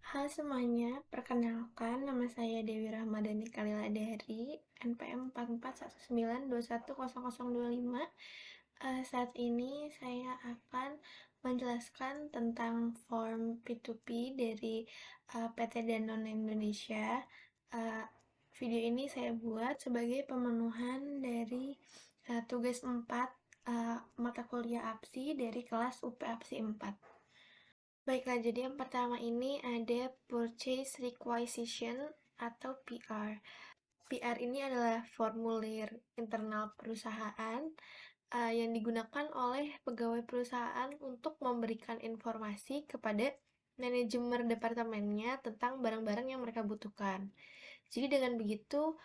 Halo semuanya, perkenalkan nama saya Dewi Rahmadani Kaliladari, NPM 4419210025. Saat ini saya akan menjelaskan tentang form P2P dari PT Danone Indonesia. Eh, Video ini saya buat sebagai pemenuhan dari tugas 4 mata kuliah APSI dari kelas UP APSI 4. Baiklah, jadi yang pertama ini ada Purchase Requisition atau PR. PR ini adalah formulir internal perusahaan yang digunakan oleh pegawai perusahaan untuk memberikan informasi kepada manajemen departemennya tentang barang-barang yang mereka butuhkan. Jadi dengan begitu,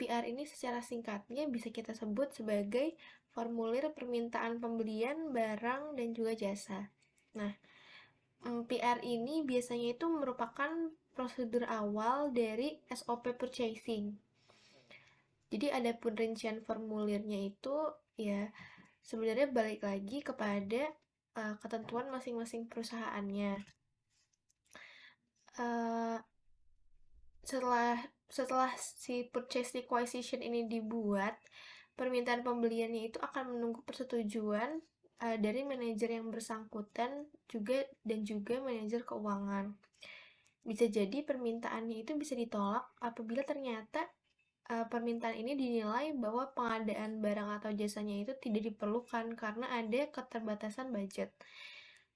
PR ini secara singkatnya bisa kita sebut sebagai formulir permintaan pembelian barang dan juga jasa. Nah, PR ini biasanya itu merupakan prosedur awal dari SOP purchasing. Jadi adapun rincian formulirnya itu ya sebenarnya balik lagi kepada ketentuan masing-masing perusahaannya. Uh, setelah setelah si purchase requisition ini dibuat, permintaan pembeliannya itu akan menunggu persetujuan dari manajer yang bersangkutan dan juga manajer keuangan. Bisa jadi permintaannya itu bisa ditolak apabila ternyata permintaan ini dinilai bahwa pengadaan barang atau jasanya itu tidak diperlukan karena ada keterbatasan budget.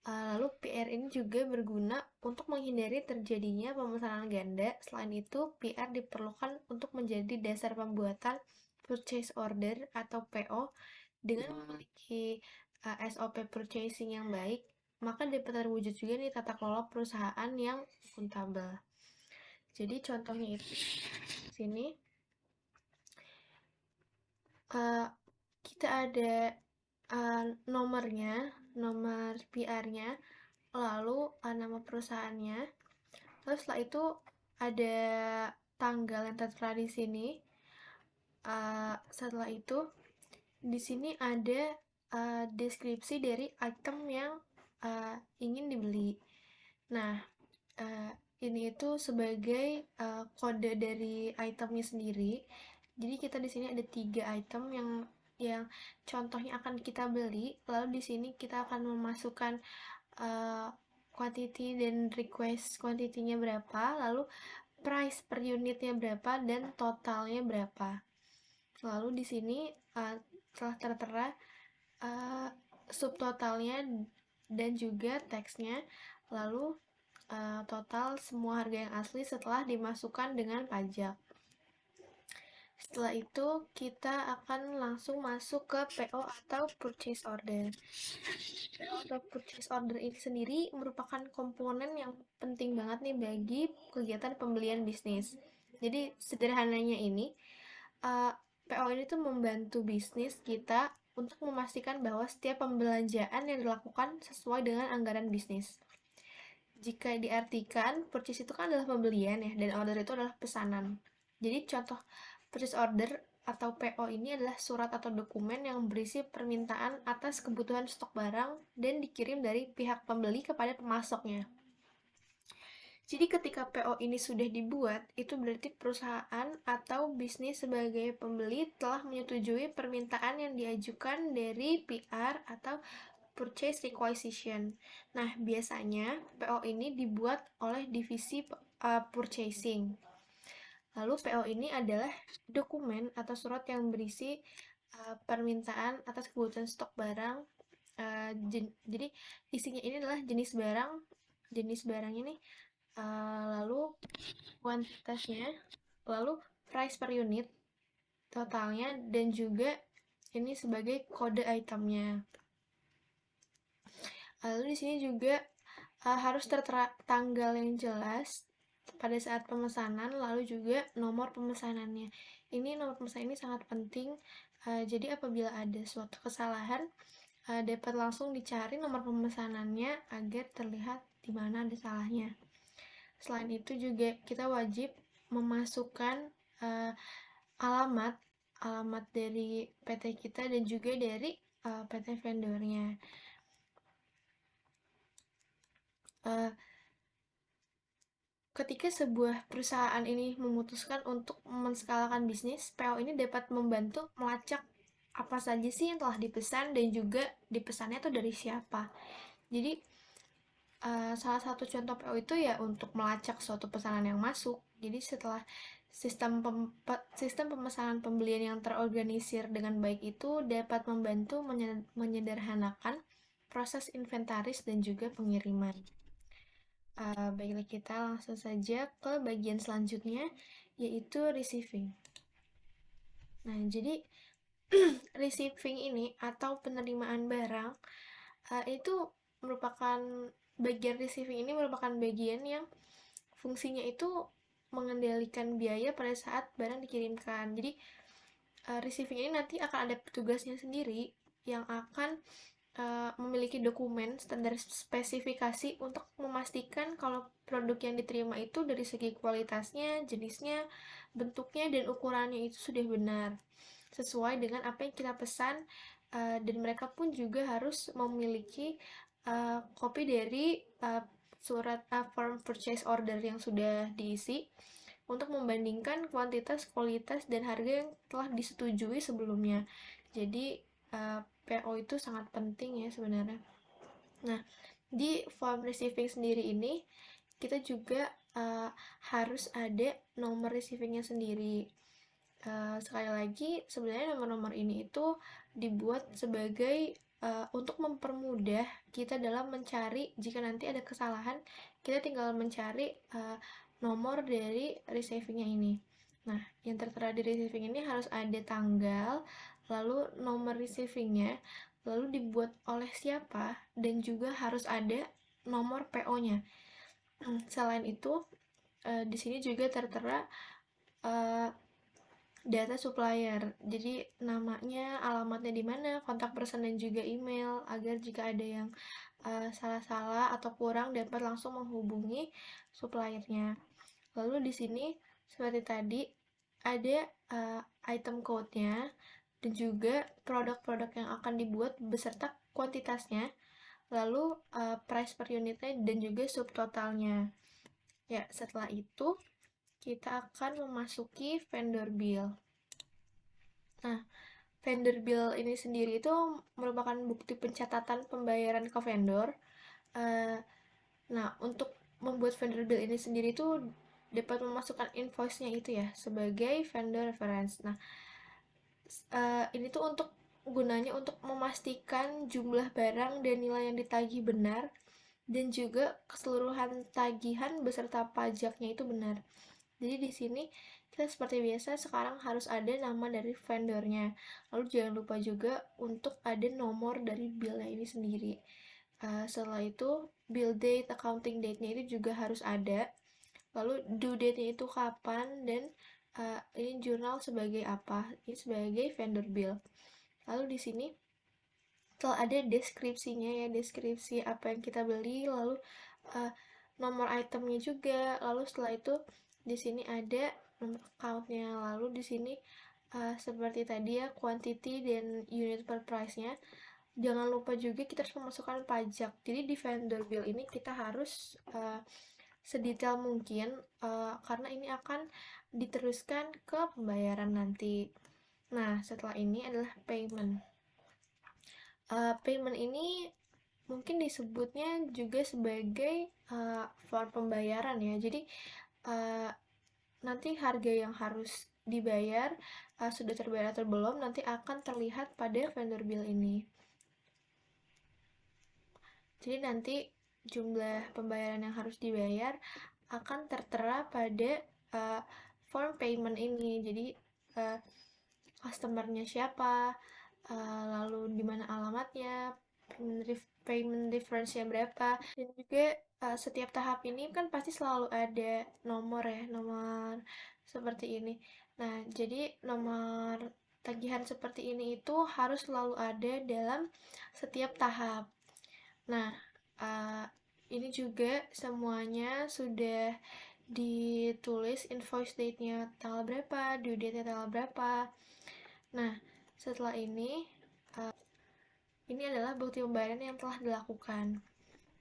Lalu PR ini juga berguna untuk menghindari terjadinya pemesanan ganda. Selain itu, PR diperlukan untuk menjadi dasar pembuatan purchase order atau PO dengan memiliki SOP purchasing yang baik, maka dapat terwujud juga nih tata kelola perusahaan yang akuntabel. Jadi contohnya itu sini uh, kita ada nomornya, nomor PR-nya, lalu nama perusahaannya. Lalu setelah itu ada tanggal yang tertera di sini. Setelah itu di sini ada deskripsi dari item yang ingin dibeli. Nah, ini itu sebagai kode dari itemnya sendiri. Jadi kita di sini ada 3 item yang contohnya akan kita beli. Lalu di sini kita akan memasukkan quantity dan request quantity-nya berapa, lalu price per unitnya berapa dan totalnya berapa. Lalu di sini telah tertera uh, subtotalnya dan juga teksnya, lalu total semua harga yang asli setelah dimasukkan dengan pajak. Setelah itu kita akan langsung masuk ke PO atau purchase order. PO atau purchase order ini sendiri merupakan komponen yang penting banget nih bagi kegiatan pembelian bisnis. Jadi sederhananya ini, PO ini tuh membantu bisnis kita untuk memastikan bahwa setiap pembelanjaan yang dilakukan sesuai dengan anggaran bisnis. Jika diartikan, purchase itu kan adalah pembelian ya, dan order itu adalah pesanan. Jadi contoh purchase order atau PO ini adalah surat atau dokumen yang berisi permintaan atas kebutuhan stok barang dan dikirim dari pihak pembeli kepada pemasoknya. Jadi ketika PO ini sudah dibuat, itu berarti perusahaan atau bisnis sebagai pembeli telah menyetujui permintaan yang diajukan dari PR atau purchase requisition. Nah, biasanya PO ini dibuat oleh divisi purchasing. Lalu PO ini adalah dokumen atau surat yang berisi permintaan atas kebutuhan stok barang. Jadi isinya ini adalah jenis barang ini, lalu kuantitasnya, lalu price per unit, totalnya, dan juga ini sebagai kode itemnya. Lalu di sini juga harus tertera tanggal yang jelas pada saat pemesanan, lalu juga nomor pemesanannya. Ini nomor pemesanan ini sangat penting. Jadi apabila ada suatu kesalahan, dapat langsung dicari nomor pemesanannya agar terlihat di mana ada salahnya. Selain itu juga kita wajib memasukkan alamat dari PT kita dan juga dari PT vendornya. ketika sebuah perusahaan ini memutuskan untuk menskalakan bisnis, PO ini dapat membantu melacak apa saja sih yang telah dipesan dan juga dipesannya itu dari siapa. Jadi salah satu contoh PO itu ya untuk melacak suatu pesanan yang masuk. Jadi setelah sistem pemesanan pembelian yang terorganisir dengan baik itu dapat membantu menyederhanakan proses inventaris dan juga pengiriman. Baiklah, kita langsung saja ke bagian selanjutnya, yaitu receiving. Nah, jadi receiving ini atau penerimaan barang itu merupakan bagian yang fungsinya itu mengendalikan biaya pada saat barang dikirimkan. Jadi receiving ini nanti akan ada petugasnya sendiri yang akan memiliki dokumen standar spesifikasi untuk memastikan kalau produk yang diterima itu dari segi kualitasnya, jenisnya, bentuknya, dan ukurannya itu sudah benar sesuai dengan apa yang kita pesan, dan mereka pun juga harus memiliki kopi dari surat form purchase order yang sudah diisi untuk membandingkan kuantitas, kualitas, dan harga yang telah disetujui sebelumnya. Jadi PO itu sangat penting ya sebenarnya. Nah, di form receiving sendiri ini kita juga harus ada nomor receivingnya sendiri. Sekali lagi, sebenarnya nomor-nomor ini itu dibuat sebagai untuk mempermudah kita dalam mencari. Jika nanti ada kesalahan, kita tinggal mencari nomor dari receivingnya ini. Nah, yang tertera di receiving ini harus ada tanggal, lalu nomor receivingnya, lalu dibuat oleh siapa, dan juga harus ada nomor PO-nya. Selain itu, di sini juga tertera data supplier, jadi namanya, alamatnya di mana, kontak person, dan juga email, agar jika ada yang salah-salah atau kurang dapat langsung menghubungi suppliernya. Lalu di sini seperti tadi ada item code-nya dan juga produk-produk yang akan dibuat beserta kuantitasnya, lalu price per unitnya dan juga subtotalnya. Ya, setelah itu kita akan memasuki vendor bill. Nah, vendor bill ini sendiri itu merupakan bukti pencatatan pembayaran ke vendor. Nah, untuk membuat vendor bill ini sendiri itu dapat memasukkan invoice-nya itu ya sebagai vendor reference. Nah, ini tuh gunanya untuk memastikan jumlah barang dan nilai yang ditagih benar, dan juga keseluruhan tagihan beserta pajaknya itu benar. Jadi di sini kita seperti biasa sekarang harus ada nama dari vendornya. Lalu jangan lupa juga untuk ada nomor dari billnya ini sendiri. Setelah itu bill date, accounting date-nya itu juga harus ada. Lalu due date-nya itu kapan, dan ini jurnal sebagai apa? Ini sebagai vendor bill. Lalu di sini telah ada deskripsinya ya, deskripsi apa yang kita beli, lalu nomor itemnya juga. Lalu setelah itu di sini ada nomor account-nya. Lalu di sini seperti tadi ya, quantity dan unit per price-nya. Jangan lupa juga kita harus memasukkan pajak. Jadi di vendor bill ini kita harus sedetail mungkin karena ini akan diteruskan ke pembayaran nanti. Nah, setelah ini adalah payment. Payment ini mungkin disebutnya juga sebagai form pembayaran ya. Jadi nanti harga yang harus dibayar sudah terbayar atau belum nanti akan terlihat pada vendor bill ini. Jadi nanti jumlah pembayaran yang harus dibayar akan tertera pada form payment ini. Jadi customer-nya siapa, lalu di mana alamatnya, payment difference-nya berapa, dan juga setiap tahap ini kan pasti selalu ada nomor ya, nomor seperti ini. Nah, jadi nomor tagihan seperti ini itu harus selalu ada dalam setiap tahap. Nah, ini juga semuanya sudah ditulis, invoice date-nya tanggal berapa, due date-nya tanggal berapa. Nah, setelah ini adalah bukti pembayaran yang telah dilakukan.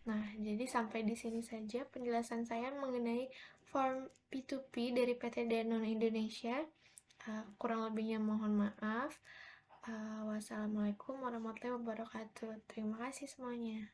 Nah, jadi sampai di sini saja penjelasan saya mengenai form P2P dari PT Danone Indonesia. Kurang lebihnya mohon maaf. Wassalamualaikum warahmatullahi wabarakatuh. Terima kasih semuanya.